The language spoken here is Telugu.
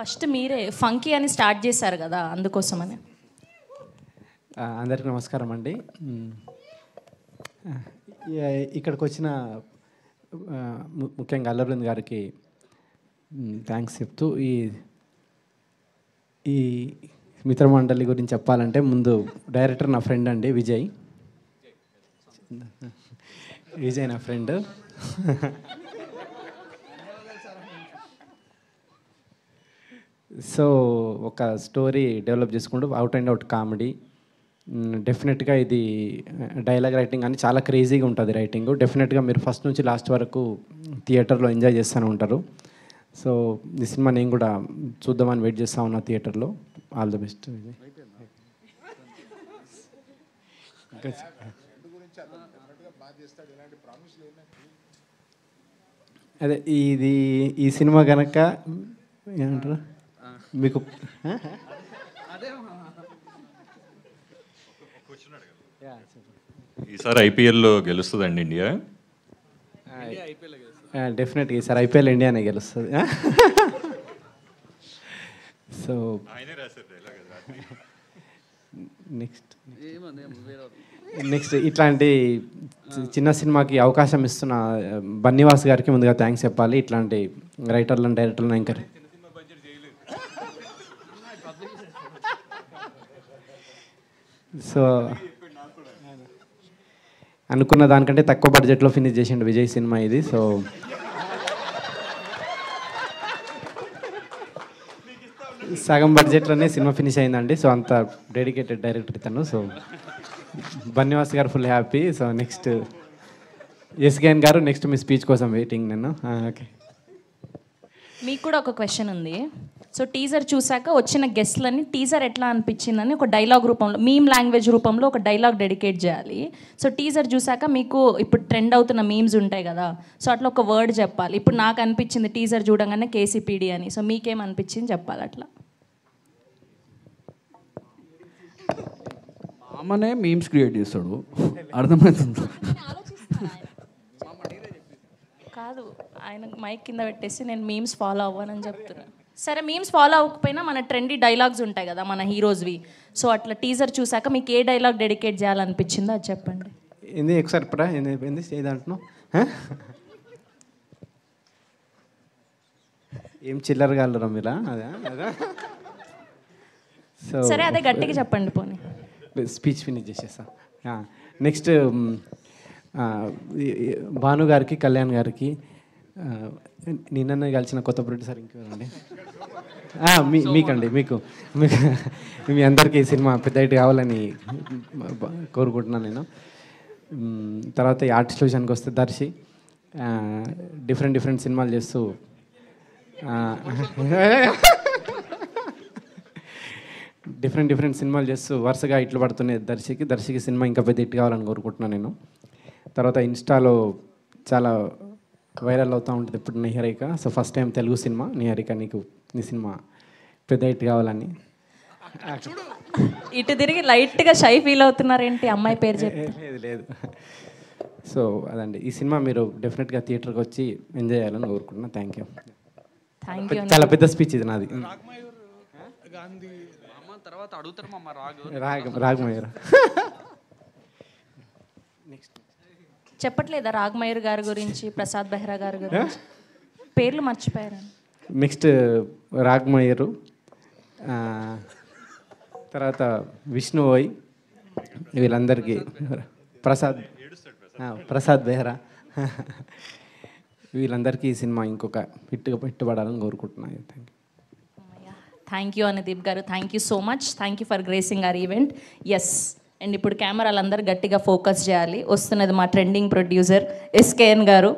ఫస్ట్ మీరే ఫంకీ అని స్టార్ట్ చేశారు కదా, అందుకోసమని. అందరికీ నమస్కారం అండి. ఇక్కడికి వచ్చిన ముఖ్యంగా అల్లర్వింద్ గారికి థ్యాంక్స్ చెప్తూ ఈ మిత్రమండలి గురించి చెప్పాలంటే ముందు డైరెక్టర్ నా ఫ్రెండ్ అండి, విజయ్ నా ఫ్రెండ్. సో ఒక స్టోరీ డెవలప్ చేసుకుంటూ అవుట్ అండ్ అవుట్ కామెడీ. డెఫినెట్గా ఇది డైలాగ్ రైటింగ్ అని చాలా క్రేజీగా ఉంటుంది రైటింగ్. డెఫినెట్గా మీరు ఫస్ట్ నుంచి లాస్ట్ వరకు థియేటర్లో ఎంజాయ్ చేస్తూనే ఉంటారు. సో ఈ సినిమా నేను కూడా చూద్దామని వెయిట్ చేస్తూ ఉన్నా థియేటర్లో. All the best. అదే ఈ సినిమా కనుక ఏమంటారు మీకు ఈసారి ఐపీఎల్లో గెలుస్తుందండి ఇండియా? డెఫినెట్గా ఈసారి ఐపీఎల్ ఇండియానే గెలుస్తుంది. సో నెక్స్ట్ ఇట్లాంటి చిన్న సినిమాకి అవకాశం ఇస్తున్న బన్నీవాస్ గారికి ముందుగా థ్యాంక్స్ చెప్పాలి. ఇట్లాంటి రైటర్లను డైరెక్టర్లను ఎంకరేజ్. సో అనుకున్న దానికంటే తక్కువ బడ్జెట్లో ఫినిష్ చేసిండు విజయ్ సినిమా ఇది. సో సగం బడ్జెట్లోనే సినిమా ఫినిష్ అయిందండి. సో అంత డెడికేటెడ్ డైరెక్టర్ ఇతను. సో బన్నీవాస్ గారు full happy. So next SKN గారు, నెక్స్ట్ మీ స్పీచ్ కోసం వెయిటింగ్ నేను. ఓకే, మీకు కూడా ఒక క్వశ్చన్ ఉంది. సో టీజర్ చూసాక వచ్చిన గెస్ట్లని టీజర్ ఎట్లా అనిపించిందని ఒక డైలాగ్ రూపంలో, మీమ్ లాంగ్వేజ్ రూపంలో ఒక డైలాగ్ డెడికేట్ చేయాలి. సో టీజర్ చూసాక మీకు ఇప్పుడు ట్రెండ్ అవుతున్న మీమ్స్ ఉంటాయి కదా, సో అట్లా ఒక వర్డ్ చెప్పాలి. ఇప్పుడు నాకు అనిపించింది టీజర్ చూడంగానే కేసీపీడి అని. సో మీకేం అనిపించింది చెప్పాలి అట్లా. మామనే మీమ్స్ క్రియేట్ చేస్తాడు, అర్థమవుతుంది. కాదు, ఆయన మైక్ కింద పెట్టేసి నేను మీమ్స్ ఫాలో అవ్వనని చెప్తున్నా. సరే, మీమ్స్ ఫాలో అవ్వకపోయినా మన ట్రెండీ డైలాగ్స్ ఉంటాయి కదా మన హీరోస్వి. సో అట్లా టీజర్ చూసాక మీకు ఏ డైలాగ్ డెడికేట్ చేయాలనిపించిందో అది చెప్పండి. ఏంది ఒకసారి పరా ఏంది ఏదంటున్నావు? ఏం చిల్లరగా అల్లరా మీరా? అదే అదే. సో సరే, అదే గట్టిగా చెప్పండి పోనీ. స్పీచ్ ఫినిష్ చేసేస్తా. నెక్స్ట్ భాను గారికి, కళ్యాణ్ గారికి, నిన్న కలిసిన కొత్త ప్రొడ్యూసర్ ఇంకెవరండి, మీకండి, మీకు మీ అందరికీ ఈ సినిమా పెద్ద హిట్ కావాలని కోరుకుంటున్నాను నేను. తర్వాత ఈ ఆర్టిస్ట్ విషయానికి వస్తే దర్శి డిఫరెంట్ సినిమాలు చేస్తూ డిఫరెంట్ సినిమాలు చేస్తూ వరుసగా ఇట్లు పడుతున్నాయి దర్శికి సినిమా ఇంకా పెద్ద హిట్ కావాలని కోరుకుంటున్నాను నేను. తర్వాత ఇన్స్టాలో చాలా వైరల్ అవుతూ ఉంటుంది ఇప్పుడు Niharika. So first time Telugu cinema Niharika, నీ సినిమా పెద్ద హిట్ కావాలని. ఇటు తిరిగి లైట్గా షై ఫీల్ అవుతున్నారేంటి అమ్మాయి పేరు చెప్పి? లేదు. సో అదండి, ఈ సినిమా మీరు డెఫినెట్గా థియేటర్కి వచ్చి ఎంజాయ్ చేయాలని కోరుకుంటున్నాను. Thank you. చాలా పెద్ద స్పీచ్ ఇది నాది. రాగమయూర్ చెప్పట్లేదా రాగమయూర్ గారి గురించి, ప్రసాద్ బెహ్రా గారి గురించి? పేర్లు మర్చిపోయారు. నెక్స్ట్ రాగమయూరు, తర్వాత విష్ణు ఓయ్, వీళ్ళందరికీ, ప్రసాద్ బెహ్రా, వీళ్ళందరికీ ఈ సినిమా ఇంకొక హిట్ పడాలని కోరుకుంటున్నాను. థ్యాంక్ యూ అనుదీప్ గారు. Thank you so much. Thank you for gracing our event. Yes, and ఇప్పుడు కెమెరాలందరూ గట్టిగా ఫోకస్ చేయాలి. వస్తున్నది మా ట్రెండింగ్ ప్రొడ్యూసర్ ఎస్కేఎన్ గారు.